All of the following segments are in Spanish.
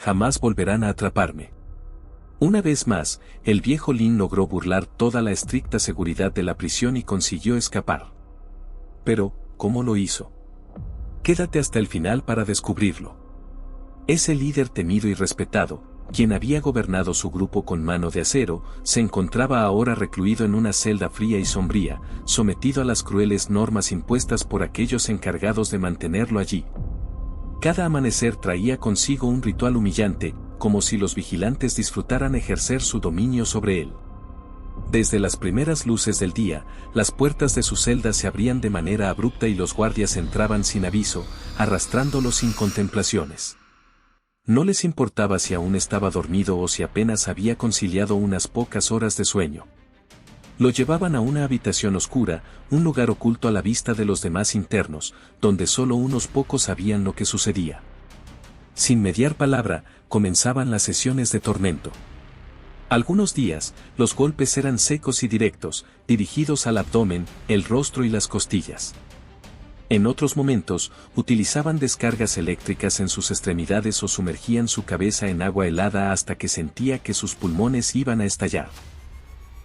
jamás volverán a atraparme. Una vez más, el viejo Lin logró burlar toda la estricta seguridad de la prisión y consiguió escapar. Pero, ¿cómo lo hizo? Quédate hasta el final para descubrirlo. Ese líder temido y respetado, quien había gobernado su grupo con mano de acero, se encontraba ahora recluido en una celda fría y sombría, sometido a las crueles normas impuestas por aquellos encargados de mantenerlo allí. Cada amanecer traía consigo un ritual humillante, como si los vigilantes disfrutaran ejercer su dominio sobre él. Desde las primeras luces del día, las puertas de su celda se abrían de manera abrupta y los guardias entraban sin aviso, arrastrándolo sin contemplaciones. No les importaba si aún estaba dormido o si apenas había conciliado unas pocas horas de sueño. Lo llevaban a una habitación oscura, un lugar oculto a la vista de los demás internos, donde solo unos pocos sabían lo que sucedía. Sin mediar palabra, comenzaban las sesiones de tormento. Algunos días, los golpes eran secos y directos, dirigidos al abdomen, el rostro y las costillas. En otros momentos, utilizaban descargas eléctricas en sus extremidades o sumergían su cabeza en agua helada hasta que sentía que sus pulmones iban a estallar.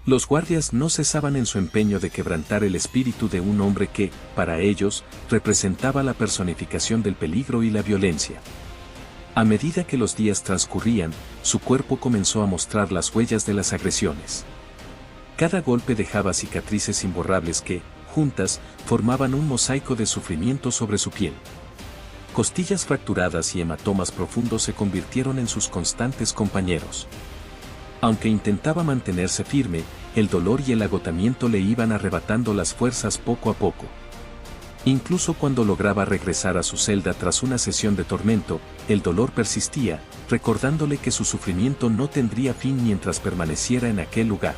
Los guardias no cesaban en su empeño de quebrantar el espíritu de un hombre que, para ellos, representaba la personificación del peligro y la violencia. A medida que los días transcurrían, su cuerpo comenzó a mostrar las huellas de las agresiones. Cada golpe dejaba cicatrices imborrables que, juntas, formaban un mosaico de sufrimiento sobre su piel. Costillas fracturadas y hematomas profundos se convirtieron en sus constantes compañeros. Aunque intentaba mantenerse firme, el dolor y el agotamiento le iban arrebatando las fuerzas poco a poco. Incluso cuando lograba regresar a su celda tras una sesión de tormento, el dolor persistía, recordándole que su sufrimiento no tendría fin mientras permaneciera en aquel lugar.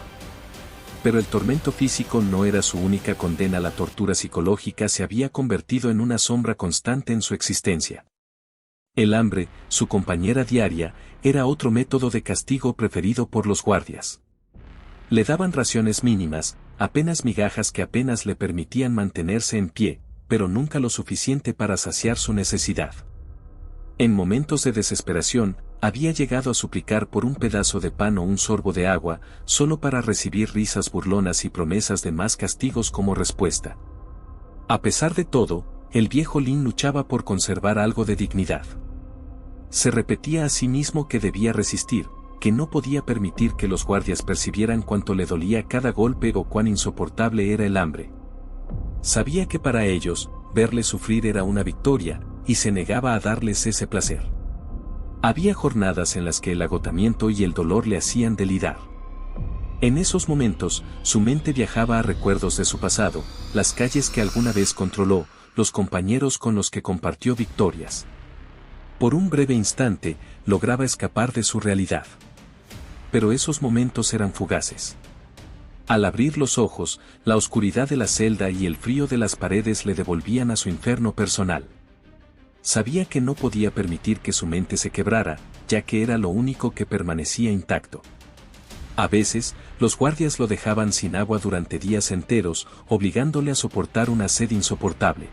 Pero el tormento físico no era su única condena, la tortura psicológica se había convertido en una sombra constante en su existencia. El hambre, su compañera diaria, era otro método de castigo preferido por los guardias. Le daban raciones mínimas, apenas migajas que apenas le permitían mantenerse en pie, pero nunca lo suficiente para saciar su necesidad. En momentos de desesperación, había llegado a suplicar por un pedazo de pan o un sorbo de agua, solo para recibir risas burlonas y promesas de más castigos como respuesta. A pesar de todo, el viejo Lin luchaba por conservar algo de dignidad. Se repetía a sí mismo que debía resistir, que no podía permitir que los guardias percibieran cuánto le dolía cada golpe o cuán insoportable era el hambre. Sabía que para ellos, verle sufrir era una victoria, y se negaba a darles ese placer. Había jornadas en las que el agotamiento y el dolor le hacían delirar. En esos momentos, su mente viajaba a recuerdos de su pasado, las calles que alguna vez controló, los compañeros con los que compartió victorias. Por un breve instante, lograba escapar de su realidad. Pero esos momentos eran fugaces. Al abrir los ojos, la oscuridad de la celda y el frío de las paredes le devolvían a su infierno personal. Sabía que no podía permitir que su mente se quebrara, ya que era lo único que permanecía intacto. A veces, los guardias lo dejaban sin agua durante días enteros, obligándole a soportar una sed insoportable.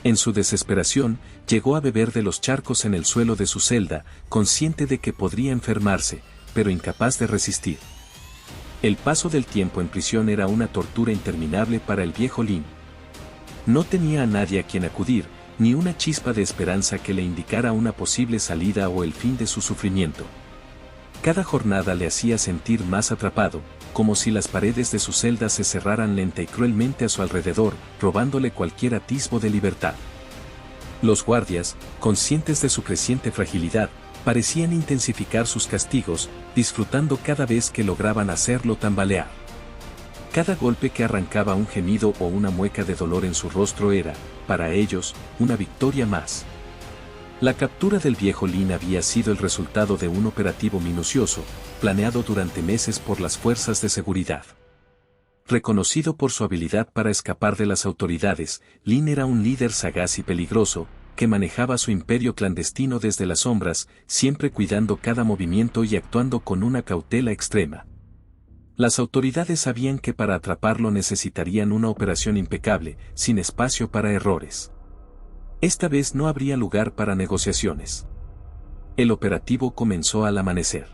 En su desesperación, llegó a beber de los charcos en el suelo de su celda, consciente de que podría enfermarse, pero incapaz de resistir. El paso del tiempo en prisión era una tortura interminable para el viejo Lin. No tenía a nadie a quien acudir, ni una chispa de esperanza que le indicara una posible salida o el fin de su sufrimiento. Cada jornada le hacía sentir más atrapado, como si las paredes de su celda se cerraran lenta y cruelmente a su alrededor, robándole cualquier atisbo de libertad. Los guardias, conscientes de su creciente fragilidad, parecían intensificar sus castigos, disfrutando cada vez que lograban hacerlo tambalear. Cada golpe que arrancaba un gemido o una mueca de dolor en su rostro era, para ellos, una victoria más. La captura del viejo Lin había sido el resultado de un operativo minucioso, planeado durante meses por las fuerzas de seguridad. Reconocido por su habilidad para escapar de las autoridades, Lin era un líder sagaz y peligroso, que manejaba su imperio clandestino desde las sombras, siempre cuidando cada movimiento y actuando con una cautela extrema. Las autoridades sabían que para atraparlo necesitarían una operación impecable, sin espacio para errores. Esta vez no habría lugar para negociaciones. El operativo comenzó al amanecer.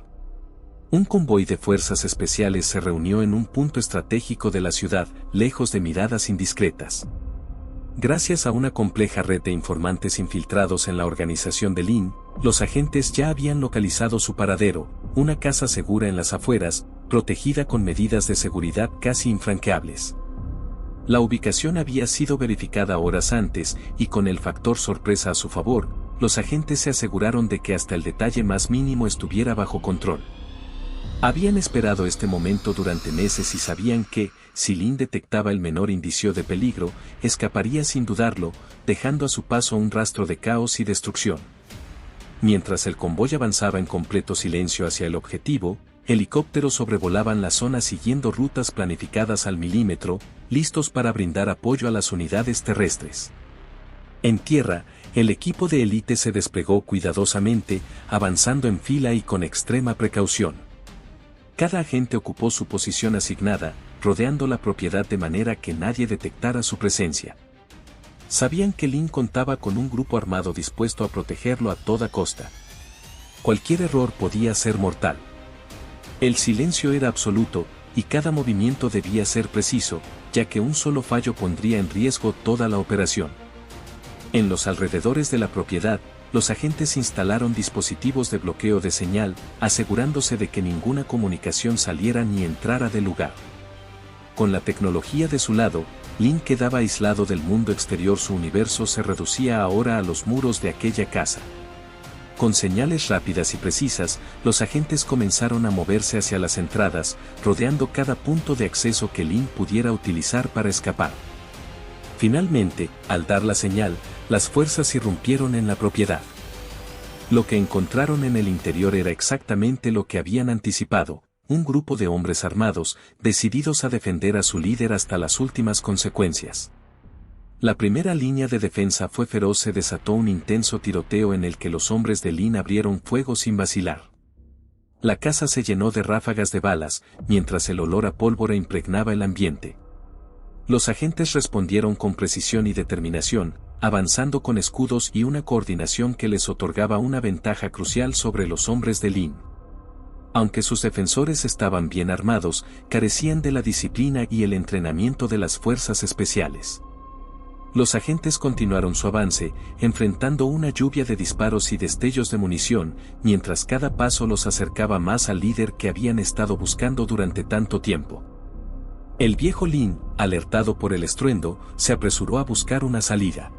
Un convoy de fuerzas especiales se reunió en un punto estratégico de la ciudad, lejos de miradas indiscretas. Gracias a una compleja red de informantes infiltrados en la organización de Lin, los agentes ya habían localizado su paradero, una casa segura en las afueras, protegida con medidas de seguridad casi infranqueables. La ubicación había sido verificada horas antes y con el factor sorpresa a su favor, los agentes se aseguraron de que hasta el detalle más mínimo estuviera bajo control. Habían esperado este momento durante meses y sabían que, si Lin detectaba el menor indicio de peligro, escaparía sin dudarlo, dejando a su paso un rastro de caos y destrucción. Mientras el convoy avanzaba en completo silencio hacia el objetivo, helicópteros sobrevolaban la zona siguiendo rutas planificadas al milímetro, listos para brindar apoyo a las unidades terrestres. En tierra, el equipo de élite se desplegó cuidadosamente, avanzando en fila y con extrema precaución. Cada agente ocupó su posición asignada, rodeando la propiedad de manera que nadie detectara su presencia. Sabían que Lin contaba con un grupo armado dispuesto a protegerlo a toda costa. Cualquier error podía ser mortal. El silencio era absoluto, y cada movimiento debía ser preciso, ya que un solo fallo pondría en riesgo toda la operación. En los alrededores de la propiedad, los agentes instalaron dispositivos de bloqueo de señal, asegurándose de que ninguna comunicación saliera ni entrara del lugar. Con la tecnología de su lado, Lin quedaba aislado del mundo exterior. Su universo se reducía ahora a los muros de aquella casa. Con señales rápidas y precisas, los agentes comenzaron a moverse hacia las entradas, rodeando cada punto de acceso que Lin pudiera utilizar para escapar. Finalmente, al dar la señal, las fuerzas irrumpieron en la propiedad. Lo que encontraron en el interior era exactamente lo que habían anticipado, un grupo de hombres armados, decididos a defender a su líder hasta las últimas consecuencias. La primera línea de defensa fue feroz. Se desató un intenso tiroteo en el que los hombres de Lin abrieron fuego sin vacilar. La casa se llenó de ráfagas de balas, mientras el olor a pólvora impregnaba el ambiente. Los agentes respondieron con precisión y determinación, avanzando con escudos y una coordinación que les otorgaba una ventaja crucial sobre los hombres de Lin. Aunque sus defensores estaban bien armados, carecían de la disciplina y el entrenamiento de las fuerzas especiales. Los agentes continuaron su avance, enfrentando una lluvia de disparos y destellos de munición, mientras cada paso los acercaba más al líder que habían estado buscando durante tanto tiempo. El viejo Lin, alertado por el estruendo, se apresuró a buscar una salida.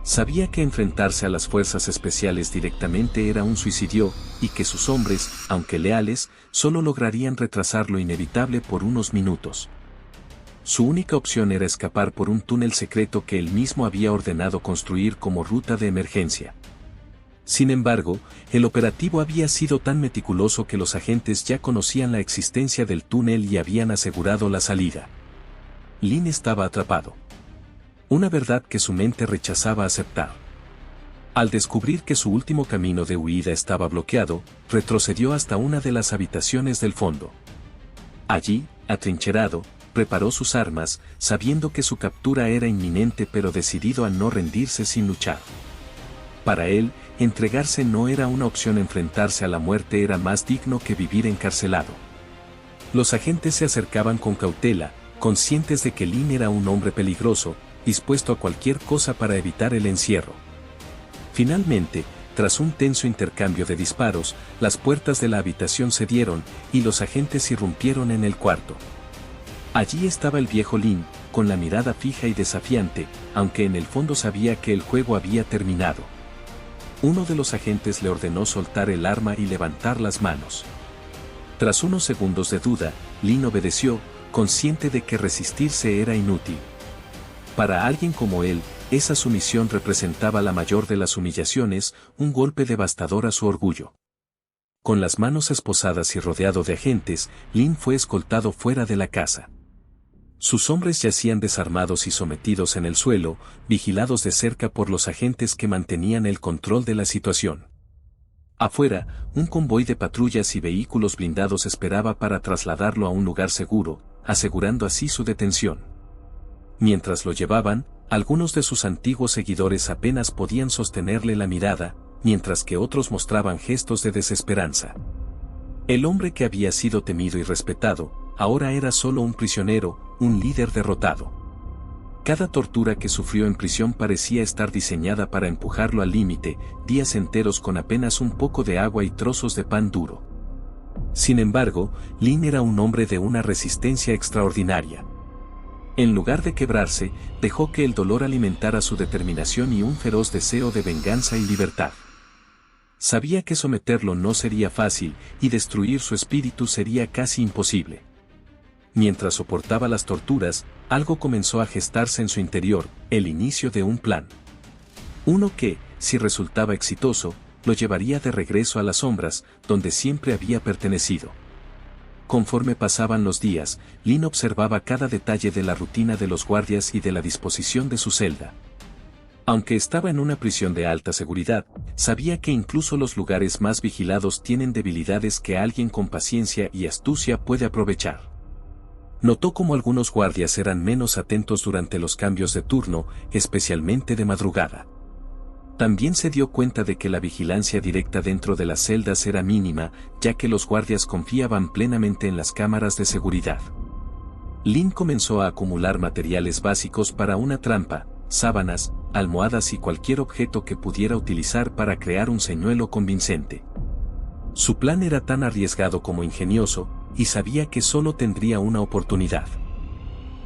Sabía que enfrentarse a las fuerzas especiales directamente era un suicidio, y que sus hombres, aunque leales, solo lograrían retrasar lo inevitable por unos minutos. Su única opción era escapar por un túnel secreto que él mismo había ordenado construir como ruta de emergencia. Sin embargo, el operativo había sido tan meticuloso que los agentes ya conocían la existencia del túnel y habían asegurado la salida. Lin estaba atrapado. Una verdad que su mente rechazaba aceptar. Al descubrir que su último camino de huida estaba bloqueado, retrocedió hasta una de las habitaciones del fondo. Allí, atrincherado, preparó sus armas, sabiendo que su captura era inminente pero decidido a no rendirse sin luchar. Para él, entregarse no era una opción. Enfrentarse a la muerte era más digno que vivir encarcelado. Los agentes se acercaban con cautela, conscientes de que Lin era un hombre peligroso, dispuesto a cualquier cosa para evitar el encierro. Finalmente, tras un tenso intercambio de disparos, las puertas de la habitación cedieron, y los agentes irrumpieron en el cuarto. Allí estaba el viejo Lin, con la mirada fija y desafiante, aunque en el fondo sabía que el juego había terminado. Uno de los agentes le ordenó soltar el arma y levantar las manos. Tras unos segundos de duda, Lin obedeció, consciente de que resistirse era inútil. Para alguien como él, esa sumisión representaba la mayor de las humillaciones, un golpe devastador a su orgullo. Con las manos esposadas y rodeado de agentes, Lin fue escoltado fuera de la casa. Sus hombres yacían desarmados y sometidos en el suelo, vigilados de cerca por los agentes que mantenían el control de la situación. Afuera, un convoy de patrullas y vehículos blindados esperaba para trasladarlo a un lugar seguro, asegurando así su detención. Mientras lo llevaban, algunos de sus antiguos seguidores apenas podían sostenerle la mirada, mientras que otros mostraban gestos de desesperanza. El hombre que había sido temido y respetado, ahora era solo un prisionero, un líder derrotado. Cada tortura que sufrió en prisión parecía estar diseñada para empujarlo al límite, días enteros con apenas un poco de agua y trozos de pan duro. Sin embargo, Lin era un hombre de una resistencia extraordinaria. En lugar de quebrarse, dejó que el dolor alimentara su determinación y un feroz deseo de venganza y libertad. Sabía que someterlo no sería fácil, y destruir su espíritu sería casi imposible. Mientras soportaba las torturas, algo comenzó a gestarse en su interior, el inicio de un plan. Uno que, si resultaba exitoso, lo llevaría de regreso a las sombras, donde siempre había pertenecido. Conforme pasaban los días, Lin observaba cada detalle de la rutina de los guardias y de la disposición de su celda. Aunque estaba en una prisión de alta seguridad, sabía que incluso los lugares más vigilados tienen debilidades que alguien con paciencia y astucia puede aprovechar. Notó cómo algunos guardias eran menos atentos durante los cambios de turno, especialmente de madrugada. También se dio cuenta de que la vigilancia directa dentro de las celdas era mínima, ya que los guardias confiaban plenamente en las cámaras de seguridad. Lin comenzó a acumular materiales básicos para una trampa, sábanas, almohadas y cualquier objeto que pudiera utilizar para crear un señuelo convincente. Su plan era tan arriesgado como ingenioso, y sabía que solo tendría una oportunidad.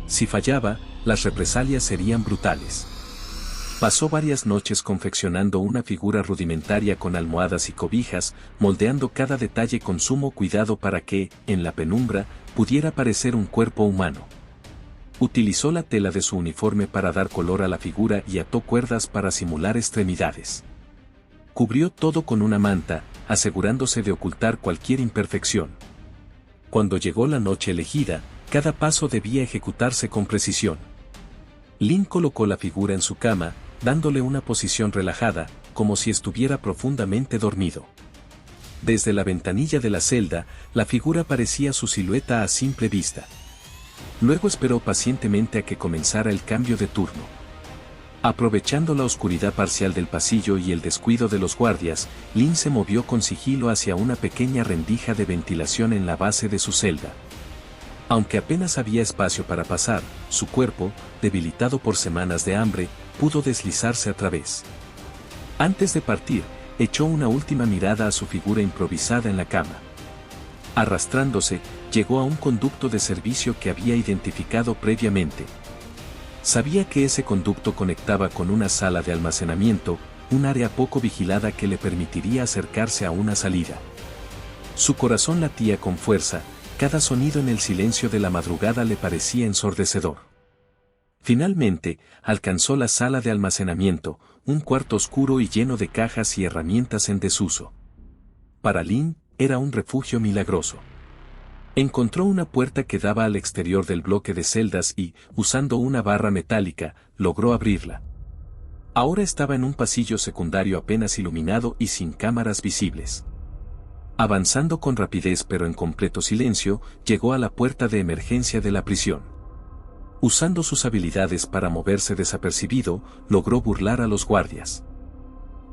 Si fallaba, las represalias serían brutales. Pasó varias noches confeccionando una figura rudimentaria con almohadas y cobijas, moldeando cada detalle con sumo cuidado para que, en la penumbra, pudiera parecer un cuerpo humano. Utilizó la tela de su uniforme para dar color a la figura y ató cuerdas para simular extremidades. Cubrió todo con una manta, asegurándose de ocultar cualquier imperfección. Cuando llegó la noche elegida, cada paso debía ejecutarse con precisión. Lin colocó la figura en su cama, dándole una posición relajada, como si estuviera profundamente dormido. Desde la ventanilla de la celda, la figura parecía su silueta a simple vista. Luego esperó pacientemente a que comenzara el cambio de turno. Aprovechando la oscuridad parcial del pasillo y el descuido de los guardias, Lin se movió con sigilo hacia una pequeña rendija de ventilación en la base de su celda. Aunque apenas había espacio para pasar, su cuerpo, debilitado por semanas de hambre, pudo deslizarse a través. Antes de partir, echó una última mirada a su figura improvisada en la cama. Arrastrándose, llegó a un conducto de servicio que había identificado previamente. Sabía que ese conducto conectaba con una sala de almacenamiento, un área poco vigilada que le permitiría acercarse a una salida. Su corazón latía con fuerza, cada sonido en el silencio de la madrugada le parecía ensordecedor. Finalmente, alcanzó la sala de almacenamiento, un cuarto oscuro y lleno de cajas y herramientas en desuso. Para Lin, era un refugio milagroso. Encontró una puerta que daba al exterior del bloque de celdas y, usando una barra metálica, logró abrirla. Ahora estaba en un pasillo secundario apenas iluminado y sin cámaras visibles. Avanzando con rapidez pero en completo silencio, llegó a la puerta de emergencia de la prisión. Usando sus habilidades para moverse desapercibido, logró burlar a los guardias.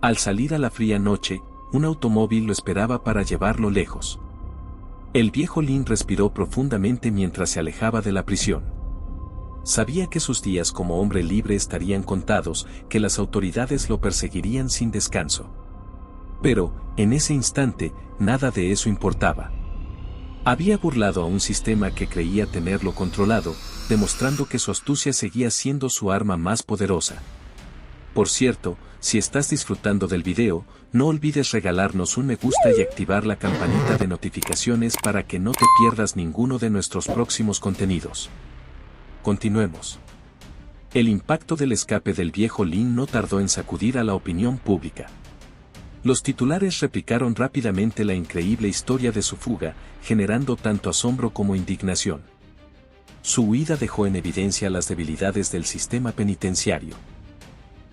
Al salir a la fría noche, un automóvil lo esperaba para llevarlo lejos. El viejo Lin respiró profundamente mientras se alejaba de la prisión. Sabía que sus días como hombre libre estarían contados, que las autoridades lo perseguirían sin descanso. Pero, en ese instante, nada de eso importaba. Había burlado a un sistema que creía tenerlo controlado, demostrando que su astucia seguía siendo su arma más poderosa. Por cierto, si estás disfrutando del video, no olvides regalarnos un me gusta y activar la campanita de notificaciones para que no te pierdas ninguno de nuestros próximos contenidos. Continuemos. El impacto del escape del viejo Lin no tardó en sacudir a la opinión pública. Los titulares replicaron rápidamente la increíble historia de su fuga, generando tanto asombro como indignación. Su huida dejó en evidencia las debilidades del sistema penitenciario.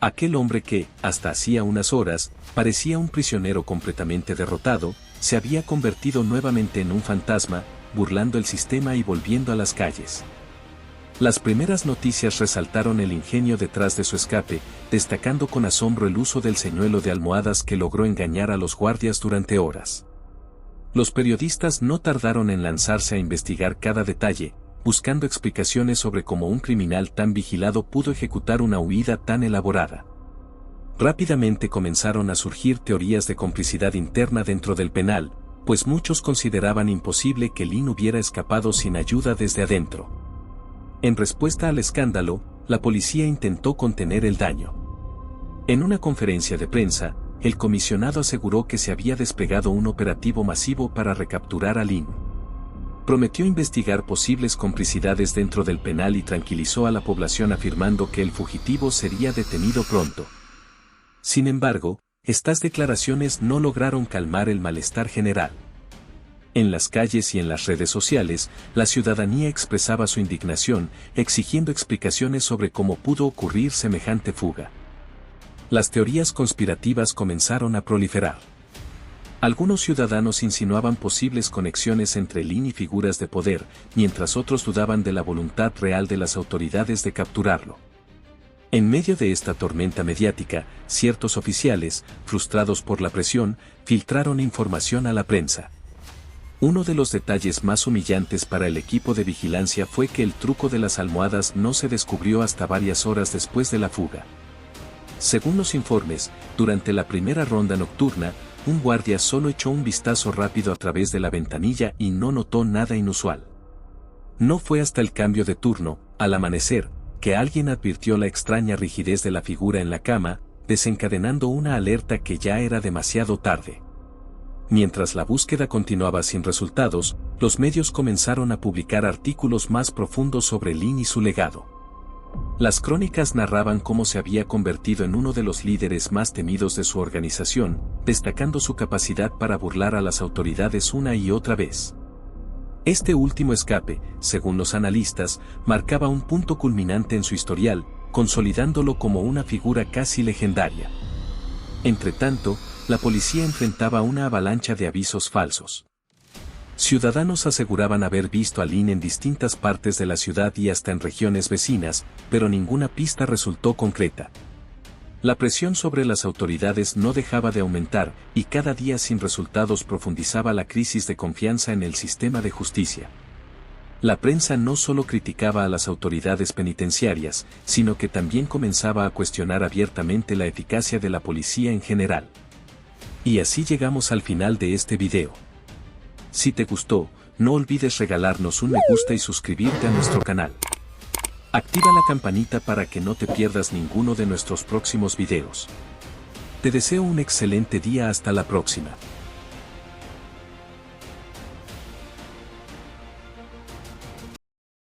Aquel hombre que, hasta hacía unas horas, parecía un prisionero completamente derrotado, se había convertido nuevamente en un fantasma, burlando el sistema y volviendo a las calles. Las primeras noticias resaltaron el ingenio detrás de su escape, destacando con asombro el uso del señuelo de almohadas que logró engañar a los guardias durante horas. Los periodistas no tardaron en lanzarse a investigar cada detalle, buscando explicaciones sobre cómo un criminal tan vigilado pudo ejecutar una huida tan elaborada. Rápidamente comenzaron a surgir teorías de complicidad interna dentro del penal, pues muchos consideraban imposible que Lynn hubiera escapado sin ayuda desde adentro. En respuesta al escándalo, la policía intentó contener el daño. En una conferencia de prensa, el comisionado aseguró que se había desplegado un operativo masivo para recapturar a Lynn. Prometió investigar posibles complicidades dentro del penal y tranquilizó a la población afirmando que el fugitivo sería detenido pronto. Sin embargo, estas declaraciones no lograron calmar el malestar general. En las calles y en las redes sociales, la ciudadanía expresaba su indignación, exigiendo explicaciones sobre cómo pudo ocurrir semejante fuga. Las teorías conspirativas comenzaron a proliferar. Algunos ciudadanos insinuaban posibles conexiones entre Lynn y figuras de poder, mientras otros dudaban de la voluntad real de las autoridades de capturarlo. En medio de esta tormenta mediática, ciertos oficiales, frustrados por la presión, filtraron información a la prensa. Uno de los detalles más humillantes para el equipo de vigilancia fue que el truco de las almohadas no se descubrió hasta varias horas después de la fuga. Según los informes, durante la primera ronda nocturna, un guardia solo echó un vistazo rápido a través de la ventanilla y no notó nada inusual. No fue hasta el cambio de turno, al amanecer, que alguien advirtió la extraña rigidez de la figura en la cama, desencadenando una alerta que ya era demasiado tarde. Mientras la búsqueda continuaba sin resultados, los medios comenzaron a publicar artículos más profundos sobre Lynn y su legado. Las crónicas narraban cómo se había convertido en uno de los líderes más temidos de su organización, destacando su capacidad para burlar a las autoridades una y otra vez. Este último escape, según los analistas, marcaba un punto culminante en su historial, consolidándolo como una figura casi legendaria. Entretanto, la policía enfrentaba una avalancha de avisos falsos. Ciudadanos aseguraban haber visto a Lynn en distintas partes de la ciudad y hasta en regiones vecinas, pero ninguna pista resultó concreta. La presión sobre las autoridades no dejaba de aumentar, y cada día sin resultados profundizaba la crisis de confianza en el sistema de justicia. La prensa no solo criticaba a las autoridades penitenciarias, sino que también comenzaba a cuestionar abiertamente la eficacia de la policía en general. Y así llegamos al final de este video. Si te gustó, no olvides regalarnos un me gusta y suscribirte a nuestro canal. Activa la campanita para que no te pierdas ninguno de nuestros próximos videos. Te deseo un excelente día, hasta la próxima.